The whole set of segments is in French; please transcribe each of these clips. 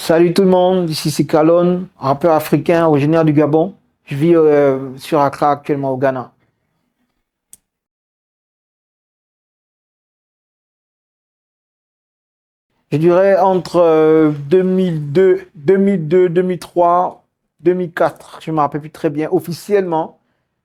Salut tout le monde, ici c'est Kalon, rappeur africain originaire du Gabon. Je vis sur Accra actuellement au Ghana. Je dirais entre 2002, 2002, 2003, 2004. Je ne me rappelle plus très bien. Officiellement,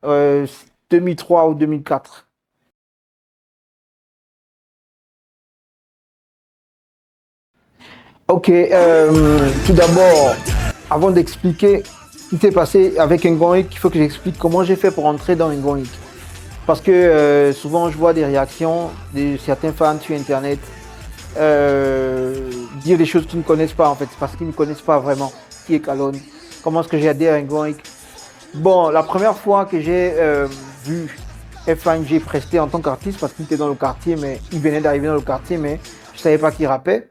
2003 ou 2004. Ok, tout d'abord, avant d'expliquer ce qui s'est passé avec Ngoïk, il faut que j'explique comment j'ai fait pour entrer dans Ngoïk. Parce que souvent, je vois des réactions de certains fans sur Internet dire des choses qu'ils ne connaissent pas en fait, parce qu'ils ne connaissent pas vraiment qui est Kalon, comment est-ce que j'ai adhéré à Ngoïk. Bon, la première fois que j'ai vu F1G prester en tant qu'artiste, parce qu'il était dans le quartier, mais il venait d'arriver dans le quartier, mais je ne savais pas qu'il rappait.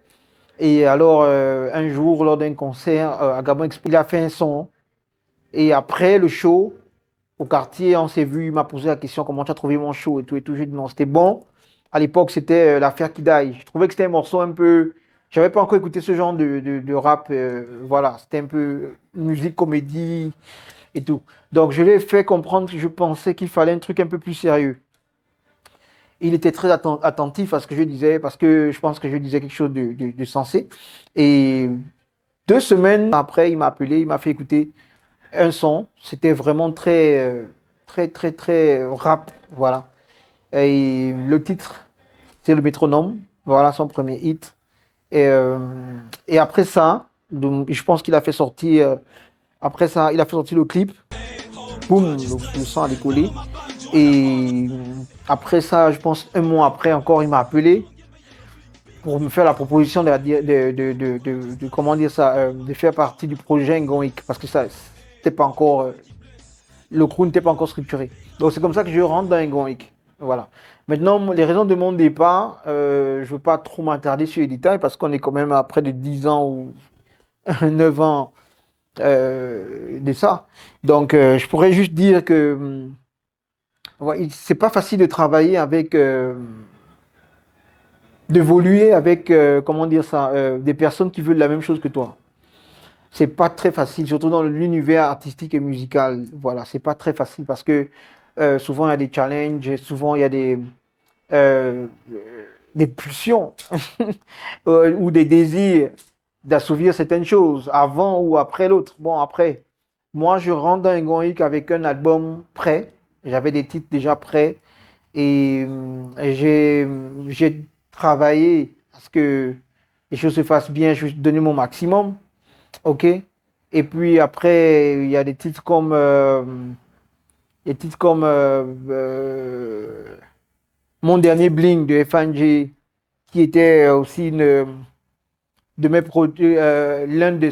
Et alors, un jour, lors d'un concert à Gabon, il a fait un son. Et après le show, au quartier, on s'est vu, il m'a posé la question comment tu as trouvé mon show et tout et tout. J'ai dit non, c'était bon. À l'époque, c'était l'affaire Kidaï. Je trouvais que c'était un morceau un peu. J'avais pas encore écouté ce genre de rap. Voilà, c'était un peu musique, comédie et tout. Donc, je l'ai fait comprendre que je pensais qu'il fallait un truc un peu plus sérieux. Il était très attentif à ce que je disais parce que je pense que je disais quelque chose de sensé. Et 2 semaines après, il m'a appelé, il m'a fait écouter un son. C'était vraiment très, très rap. Voilà. Et le titre, c'est le métronome. Voilà son premier hit. Et, euh, et après ça, donc, je pense qu'il a fait sortir. Après ça, il a fait sortir le clip. Boum, le son a décollé. Et après ça, je pense un mois après encore, il m'a appelé pour me faire la proposition comment dire ça, de faire partie du projet Ngoïk. Parce que ça, c'était pas encore. Le crew n'était pas encore structuré. Donc c'est comme ça que je rentre dans Ngoïk. Voilà. Maintenant, les raisons de mon départ, je ne veux pas trop m'attarder sur les détails parce qu'on est quand même à près de 10 ans ou 9 ans de ça. Donc je pourrais juste dire que ouais, c'est pas facile de travailler avec, d'évoluer avec, comment dire ça, des personnes qui veulent la même chose que toi. C'est pas très facile, surtout dans l'univers artistique et musical. Voilà, c'est pas très facile parce que souvent il y a des challenges, et souvent il y a euh, des pulsions ou des désirs d'assouvir certaines choses avant ou après l'autre. Bon, après, moi je rentre dans un Goïc avec un album prêt. J'avais des titres déjà prêts et j'ai travaillé à ce que les choses se fassent bien. Je vais donner mon maximum. OK? Et puis après, il y a des titres comme Mon dernier bling de FNG, qui était aussi de mes produits,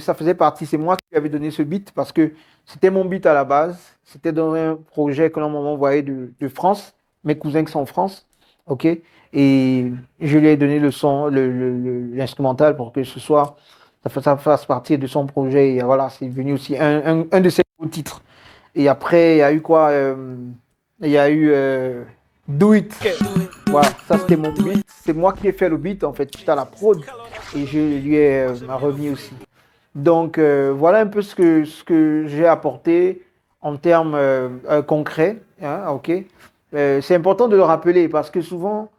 ça faisait partie, c'est moi qui lui avais donné ce beat parce que c'était mon beat à la base. C'était dans un projet que l'on m'a envoyé de France, mes cousins qui sont en France. OK? Et je lui ai donné le son, l'instrumental pour que ce soit, ça fasse partie de son projet. Et voilà, c'est devenu aussi un de ses beaux titres. Et après, il y a eu quoi? Il y a eu Do It. Voilà, ça c'était mon beat. C'est moi qui ai fait le beat en fait. J'étais à la prod et je lui ai remis aussi. Donc voilà un peu ce que j'ai apporté en termes concrets. Hein, ok. C'est important de le rappeler parce que souvent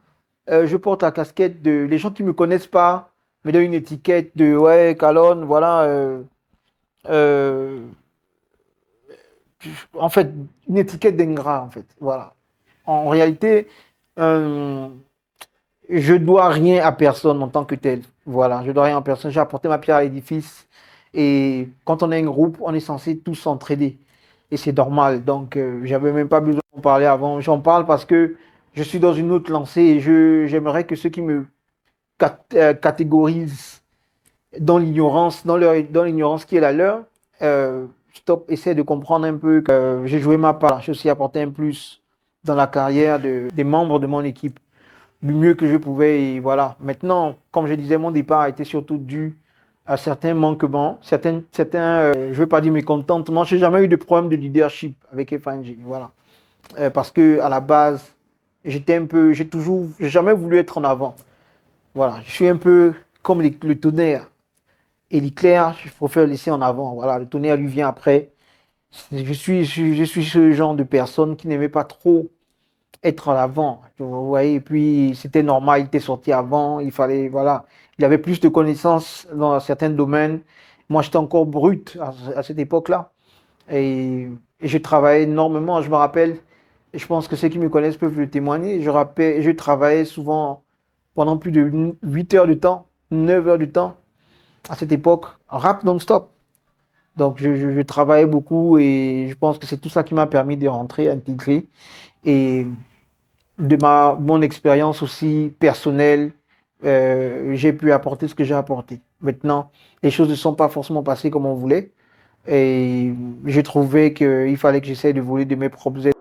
je porte la casquette de les gens qui me connaissent pas me donnent une étiquette de ouais Calonne, voilà. Euh, en fait, une étiquette d'ingrat en fait. Voilà. En réalité, euh, je dois rien à personne en tant que tel. Voilà, je dois rien à personne. J'ai apporté ma pierre à l'édifice. Et quand on est un groupe, on est censé tous s'entraider. Et c'est normal. Donc, j'avais même pas besoin d'en parler avant. J'en parle parce que je suis dans une autre lancée et j'aimerais que ceux qui me catégorisent dans l'ignorance qui est la leur, stop, essaie de comprendre un peu que j'ai joué ma part. J'ai aussi apporté un plus dans la carrière des membres de mon équipe du mieux que je pouvais. Et voilà. Maintenant, comme je disais, mon départ a été surtout dû à certains manquements, je ne veux pas dire mécontentement. Je n'ai jamais eu de problème de leadership avec FNG. Voilà. Parce que à la base, j'ai jamais voulu être en avant. Voilà. Je suis un peu comme le tonnerre. et l'éclair, je préfère laisser en avant. Voilà, le tonnerre lui vient après. Je suis ce genre de personne qui n'aimait pas trop être à l'avant. Vous voyez, et puis c'était normal, il était sorti avant, il fallait, voilà, il avait plus de connaissances dans certains domaines. Moi, j'étais encore brut à cette époque-là et je travaillais énormément. Je me rappelle, et je pense que ceux qui me connaissent peuvent le témoigner, je travaillais souvent pendant plus de 8 heures de temps, 9 heures de temps à cette époque, rap non-stop. Donc, je travaillais beaucoup et je pense que c'est tout ça qui m'a permis de rentrer, intégrer. Et de mon expérience aussi personnelle, j'ai pu apporter ce que j'ai apporté. Maintenant, les choses ne sont pas forcément passées comme on voulait. Et j'ai trouvé qu'il fallait que j'essaie de voler de mes propres ailes.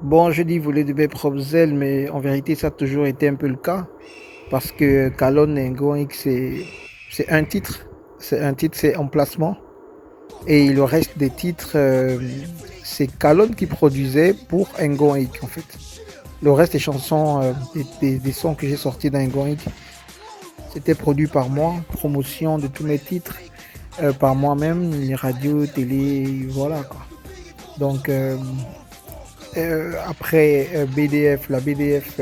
Bon, je dis voler de mes propres ailes, mais en vérité, ça a toujours été un peu le cas. Parce que Kalon et Ngoik, c'est un titre. C'est un titre, c'est emplacement. Et le reste des titres, c'est Kalon qui produisait pour Ngoik, en fait. Le reste des chansons, des sons que j'ai sortis dans Ngoik, c'était produit par moi. Promotion de tous mes titres par moi-même, les radios, télé, voilà quoi. Donc, après BDF, la BDF,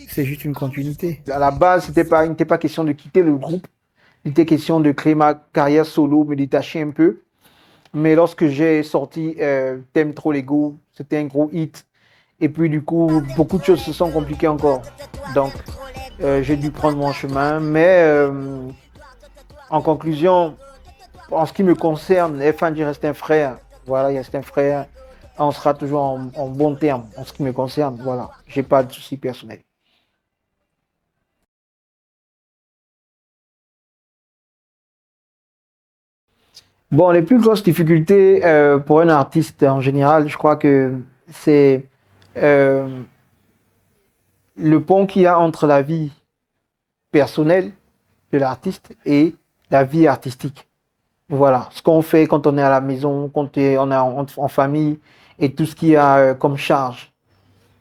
c'est juste une continuité. À la base, il n'était pas question de quitter le groupe. Il était question de créer ma carrière solo, me détacher un peu. Mais lorsque j'ai sorti T'aimes trop l'ego, c'était un gros hit. Et puis du coup, beaucoup de choses se sont compliquées encore. Donc, j'ai dû prendre mon chemin. Mais en conclusion, en ce qui me concerne, F1 reste un frère. Voilà, il reste un frère. On sera toujours en bon terme en ce qui me concerne. Voilà, j'ai pas de soucis personnels. Bon, les plus grosses difficultés pour un artiste en général, je crois que c'est euh, le pont qu'il y a entre la vie personnelle de l'artiste et la vie artistique. Voilà, ce qu'on fait quand on est à la maison, quand on est en famille et tout ce qu'il y a comme charge.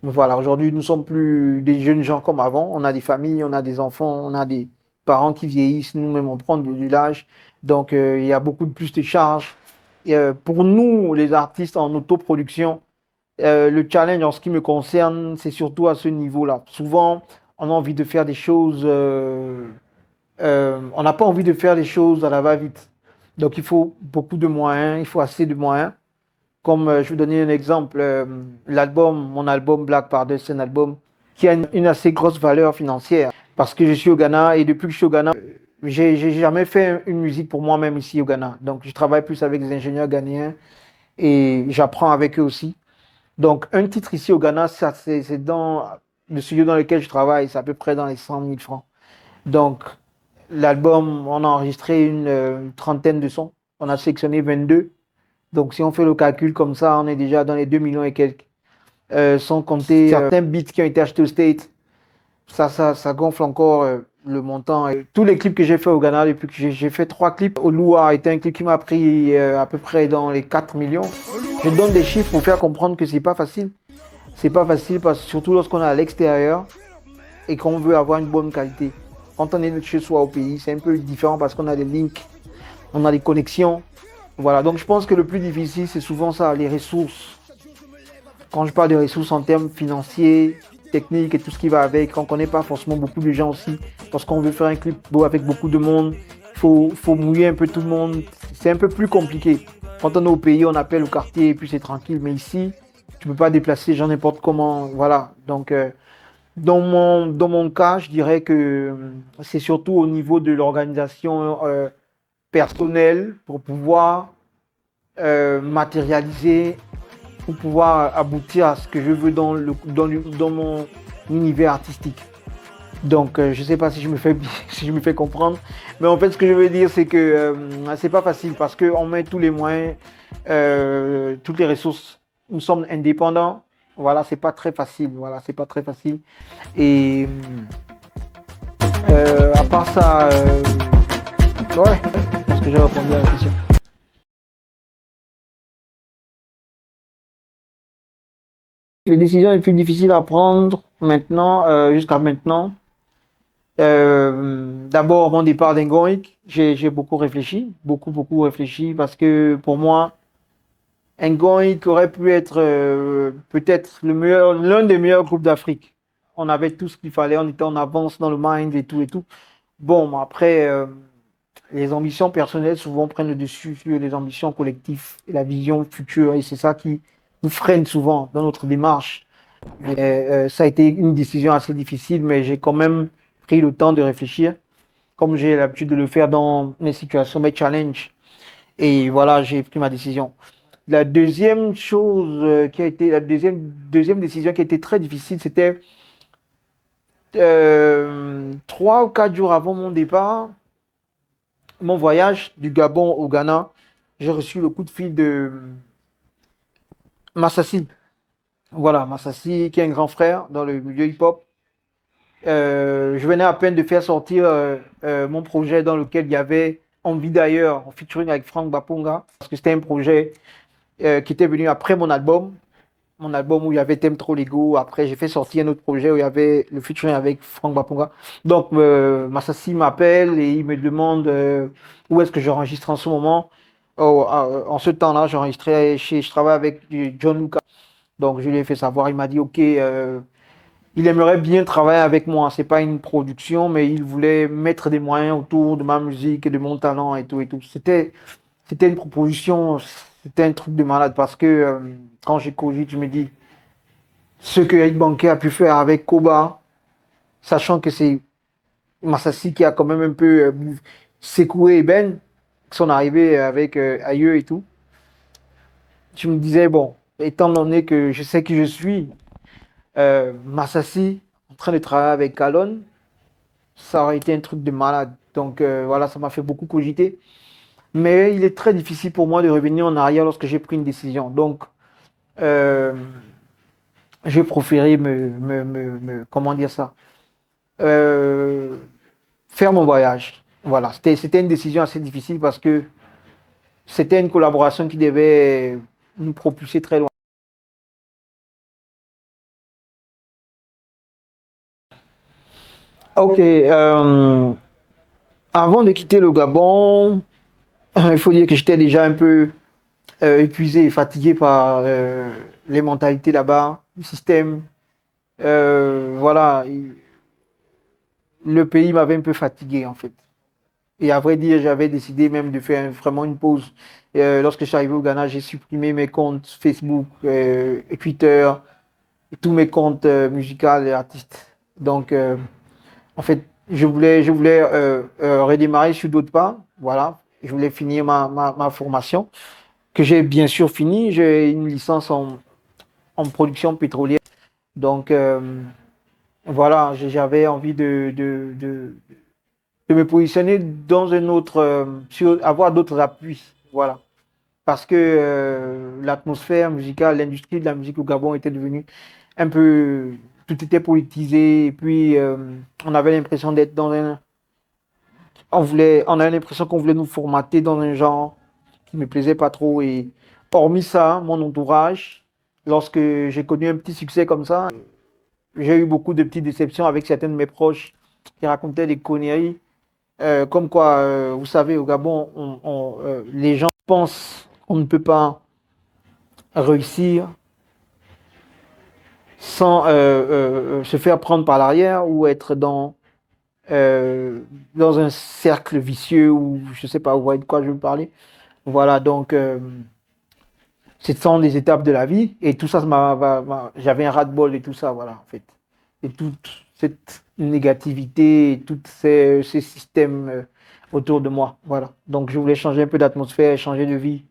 Voilà, aujourd'hui, nous sommes plus des jeunes gens comme avant. On a des familles, on a des enfants, on a des parents qui vieillissent, nous-mêmes on prend de l'âge. Donc, il y a beaucoup de plus de charges. Et, pour nous, les artistes en autoproduction, le challenge en ce qui me concerne, c'est surtout à ce niveau-là. Souvent, on a envie de faire des choses, on n'a pas envie de faire des choses à la va-vite. Donc, il faut beaucoup de moyens, il faut assez de moyens. Comme je vais donner un exemple, mon album Black Pardon, c'est un album qui a une assez grosse valeur financière parce que je suis au Ghana et depuis que je suis au Ghana, j'ai jamais fait une musique pour moi-même ici au Ghana. Donc je travaille plus avec des ingénieurs ghanéens et j'apprends avec eux aussi. Donc un titre ici au Ghana, ça c'est dans le studio dans lequel je travaille, c'est à peu près dans les 100 000 francs. Donc l'album, on a enregistré une trentaine de sons, on a sélectionné 22. Donc, si on fait le calcul comme ça, on est déjà dans les 2 millions et quelques. Sans compter certains beats qui ont été achetés au State. Ça gonfle encore le montant. Et tous les clips que j'ai fait au Ghana, depuis que j'ai fait 3 clips. Olua était un clip qui m'a pris à peu près dans les 4 millions. Je donne des chiffres pour faire comprendre que c'est pas facile. C'est pas facile, parce, surtout lorsqu'on est à l'extérieur et qu'on veut avoir une bonne qualité. Quand on est chez soi au pays, c'est un peu différent parce qu'on a des links, on a des connexions. Voilà, donc je pense que le plus difficile, c'est souvent ça, les ressources. Quand je parle de ressources en termes financiers, techniques et tout ce qui va avec, on ne connaît pas forcément beaucoup de gens aussi. Parce qu'on veut faire un clip beau avec beaucoup de monde, faut mouiller un peu tout le monde. C'est un peu plus compliqué. Quand on est au pays, on appelle au quartier et puis c'est tranquille. Mais ici, tu ne peux pas déplacer les gens n'importe comment. Voilà. Donc, dans mon cas, je dirais que c'est surtout au niveau de l'organisation personnelle pour pouvoir matérialiser, pour pouvoir aboutir à ce que je veux dans mon univers artistique. Donc, je ne sais pas si je me fais, si je me fais comprendre, mais en fait, ce que je veux dire, c'est que c'est pas facile parce qu'on met tous les moyens, toutes les ressources. Nous sommes indépendants. Voilà, c'est pas très facile. Voilà, c'est pas très facile. Et à part ça, ouais, je pense que j'ai répondu à la question. Les décisions les plus difficiles à prendre maintenant, jusqu'à maintenant, D'abord, mon départ d'Engoik, j'ai beaucoup réfléchi, beaucoup réfléchi, parce que pour moi, Engoik aurait pu être peut-être l'un des meilleurs groupes d'Afrique. On avait tout ce qu'il fallait, on était en avance dans le mind et tout et tout. Bon, après, les ambitions personnelles souvent prennent le dessus sur les ambitions collectives et la vision future, et c'est ça qui nous freine souvent dans notre démarche. Mais, ça a été une décision assez difficile, mais j'ai quand même pris le temps de réfléchir, comme j'ai l'habitude de le faire dans mes situations, mes challenges. Et voilà, j'ai pris ma décision. La deuxième chose qui a été, la deuxième décision qui a été très difficile, c'était 3 ou 4 jours avant mon départ, mon voyage du Gabon au Ghana, j'ai reçu le coup de fil de Massassi. Voilà, Massassi, qui est un grand frère dans le milieu hip-hop. Je venais à peine de faire sortir mon projet dans lequel il y avait Envie d'ailleurs, en featuring avec Frank Baponga, parce que c'était un projet qui était venu après mon album où il y avait Thème Trop Lego. Après, j'ai fait sortir un autre projet où il y avait le featuring avec Frank Baponga. Donc, Massassi m'appelle et il me demande où est-ce que j'enregistre en ce moment. Oh, en ce temps-là, je travaille avec John Lucas. Donc, je lui ai fait savoir, il m'a dit, OK, il aimerait bien travailler avec moi. C'est pas une production, mais il voulait mettre des moyens autour de ma musique et de mon talent et tout et tout. C'était une proposition, c'était un truc de malade parce que quand j'ai cogité, je me dis, ce que Eric Banquet a pu faire avec Koba, sachant que c'est Massassi qui a quand même un peu secoué Ben, son arrivée avec Aïeux et tout. Je me disais, bon, étant donné que je sais qui je suis, Massassi, en train de travailler avec Kalon, ça aurait été un truc de malade. Donc voilà, ça m'a fait beaucoup cogiter. Mais il est très difficile pour moi de revenir en arrière lorsque j'ai pris une décision. Donc, euh, j'ai préféré comment dire ça, euh, faire mon voyage. Voilà, c'était une décision assez difficile parce que c'était une collaboration qui devait nous propulser très loin. Ok, avant de quitter le Gabon, il faut dire que j'étais déjà un peu épuisé et fatigué par les mentalités là-bas, le système. Voilà, le pays m'avait un peu fatigué en fait. Et à vrai dire, j'avais décidé même de faire vraiment une pause. Lorsque je suis arrivé au Ghana, j'ai supprimé mes comptes Facebook, et Twitter, et tous mes comptes musicaux et artistes. Donc, en fait, je voulais redémarrer sur d'autres pas. Voilà, je voulais finir ma formation, que j'ai bien sûr fini. J'ai une licence en production pétrolière. Donc, voilà, j'avais envie de me positionner dans un autre, avoir d'autres appuis. Voilà. Parce que l'atmosphère musicale, l'industrie de la musique au Gabon était devenue un peu, tout était politisé, et puis on avait l'impression d'être dans on avait l'impression qu'on voulait nous formater dans un genre qui me plaisait pas trop. Et hormis ça, mon entourage, lorsque j'ai connu un petit succès comme ça, j'ai eu beaucoup de petites déceptions avec certains de mes proches qui racontaient des conneries. Comme quoi, vous savez, au Gabon, les gens pensent qu'on ne peut pas réussir sans se faire prendre par l'arrière ou être dans un cercle vicieux ou je ne sais pas, vous voyez de quoi je veux parler. Voilà, donc ce sont des étapes de la vie et tout ça, j'avais un ras-de-bol et tout ça, voilà, en fait. Et toute cette négativité, et tous ces systèmes autour de moi, voilà. Donc je voulais changer un peu d'atmosphère, changer de vie.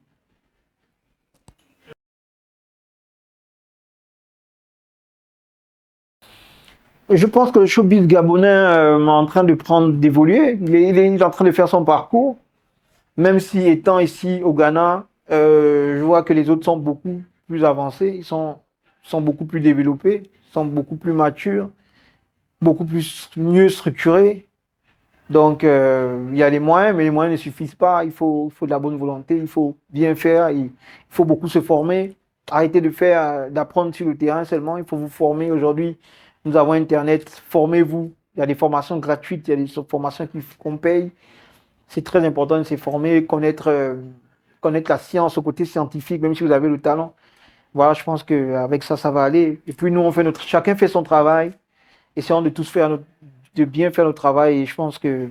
Je pense que le showbiz gabonais est en train de prendre, d'évoluer. Il est en train de faire son parcours. Même si étant ici au Ghana, je vois que les autres sont beaucoup plus avancés, sont beaucoup plus développés, sont beaucoup plus matures, beaucoup plus mieux structurés. Donc, il y a les moyens, mais les moyens ne suffisent pas. Il faut de la bonne volonté, il faut bien faire, il faut beaucoup se former. Arrêtez d'apprendre sur le terrain seulement, il faut vous former. Aujourd'hui, nous avons Internet, formez-vous. Il y a des formations gratuites, il y a des formations qu'on paye. C'est très important de se former, connaître la science au côté scientifique, même si vous avez le talent. Voilà, je pense qu'avec ça, ça va aller. Et puis nous, chacun fait son travail. Essayons de tous de bien faire notre travail et je pense qu'on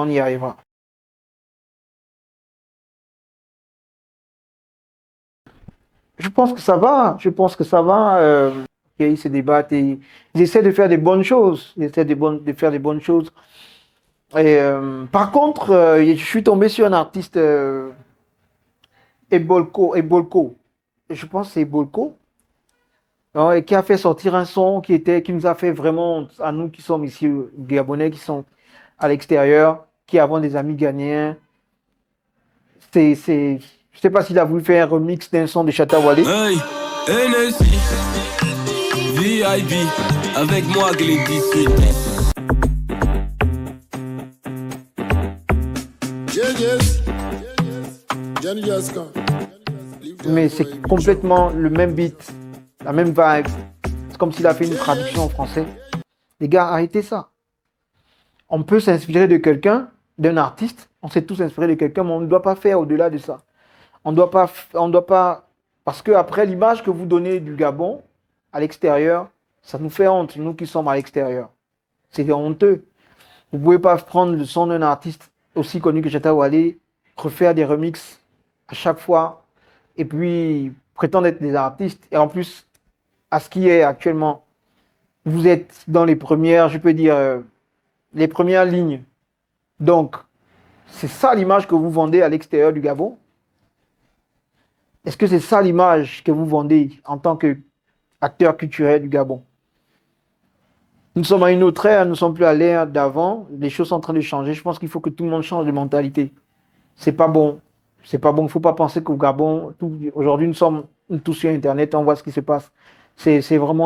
y arrivera. Je pense que ça va. Je pense que ça va. Ils se débattent et ils essaient de faire des bonnes choses. Ils essaient de faire des bonnes choses. Et, par contre, je suis tombé sur un artiste, Ebolko. Je pense que c'est Ebolko. Et qui a fait sortir un son qui nous a fait vraiment, à nous qui sommes ici, Gabonais, qui sont à l'extérieur, qui avons des amis ghanéens. Je sais pas s'il a voulu faire un remix d'un son de Shatta Wale. Hey, NSI, VIP, avec moi Glenn 18. Mais c'est complètement le même beat, la même vibe. C'est comme s'il a fait une traduction en français. Les gars, arrêtez ça. On peut s'inspirer de quelqu'un, d'un artiste. On s'est tous inspirés de quelqu'un, mais on ne doit pas faire au-delà de ça. On ne doit pas, parce que après l'image que vous donnez du Gabon à l'extérieur, ça nous fait honte, nous qui sommes à l'extérieur. C'est honteux. Vous ne pouvez pas prendre le son d'un artiste aussi connu que Shatta Wale, refaire des remixes à chaque fois, et puis prétendre être des artistes. Et en plus, à ce qui est actuellement, vous êtes dans les premières, je peux dire, les premières lignes. Donc, c'est ça l'image que vous vendez à l'extérieur du Gabon? Est-ce que c'est ça l'image que vous vendez en tant qu'acteur culturel du Gabon? Nous sommes à une autre ère, nous ne sommes plus à l'ère d'avant, les choses sont en train de changer. Je pense qu'il faut que tout le monde change de mentalité. C'est pas bon. C'est pas bon. Il ne faut pas penser qu'au Gabon, aujourd'hui nous sommes tous sur Internet, on voit ce qui se passe. C'est vraiment